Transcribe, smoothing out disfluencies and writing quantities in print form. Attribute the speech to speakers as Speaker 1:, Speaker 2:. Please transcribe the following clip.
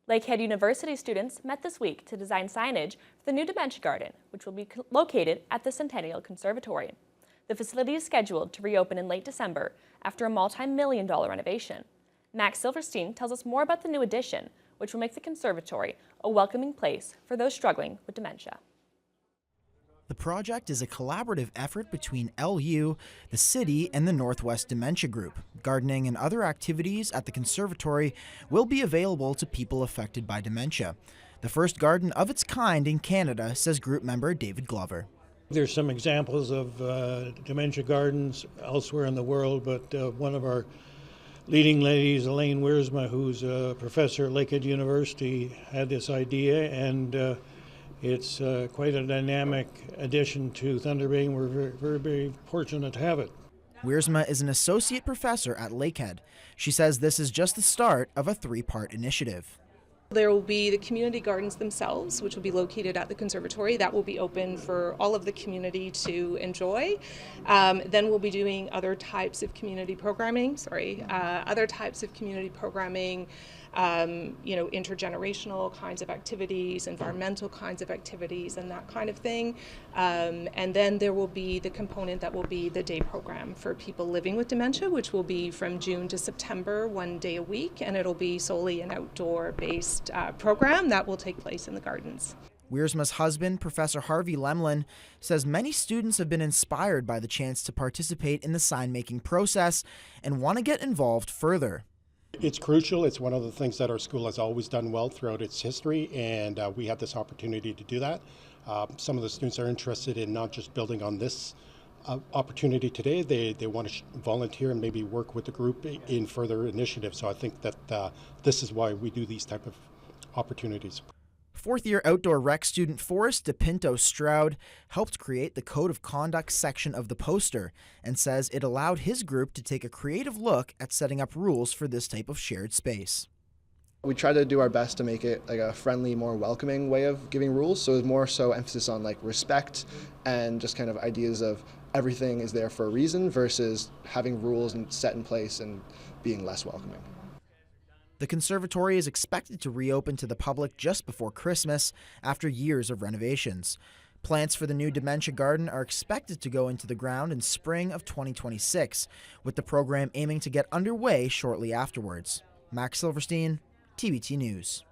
Speaker 1: Lakehead University students met this week to design signage for the new Dementia Garden, which will be located at the Centennial Conservatory. The facility is scheduled to reopen in late December after a multi-million-dollar renovation. Max Silverstein tells us more about the new addition, which will make the conservatory a welcoming place for those struggling with dementia.
Speaker 2: The project is a collaborative effort between LU, the city, and the Northwest Dementia Group. Gardening and other activities at the conservatory will be available to people affected by dementia. The first garden of its kind in Canada, says group member David Glover.
Speaker 3: There's some examples of dementia gardens elsewhere in the world, but one of our leading ladies, Elaine Wiersma, who's a professor at Lakehead University, had this idea, and it's quite a dynamic addition to Thunder Bay, and we're very fortunate to have it.
Speaker 2: Wiersma is an associate professor at Lakehead. She says this is just the start of a three-part initiative.
Speaker 4: There will be the community gardens themselves, which will be located at the conservatory. That will be open for all of the community to enjoy. Then we'll be doing other types of community programming, intergenerational kinds of activities, environmental kinds of activities, and that kind of thing. And then there will be the component that will be the day program for people living with dementia, which will be from June to September, 1 day a week, and it'll be solely an outdoor-based program that will take place in the gardens.
Speaker 2: Wiersma's husband, Professor Harvey Lemlin, says many students have been inspired by the chance to participate in the sign-making process and want to get involved further.
Speaker 5: It's crucial. It's one of the things that our school has always done well throughout its history, and we had this opportunity to do that. Some of the students are interested in not just building on this opportunity today. They want to volunteer and maybe work with the group in further initiatives. So I think that this is why we do these type of opportunities.
Speaker 2: Fourth-year outdoor rec student Forrest DePinto Stroud helped create the Code of Conduct section of the poster and says it allowed his group to take a creative look at setting up rules for this type of shared space.
Speaker 6: We try to do our best to make it like a friendly, more welcoming way of giving rules, so it's more so emphasis on like respect and just kind of ideas of everything is there for a reason versus having rules and set in place and being less welcoming.
Speaker 2: The conservatory is expected to reopen to the public just before Christmas after years of renovations. Plants for the new Dementia Garden are expected to go into the ground in spring of 2026, with the program aiming to get underway shortly afterwards. Max Silverstein, TBT News.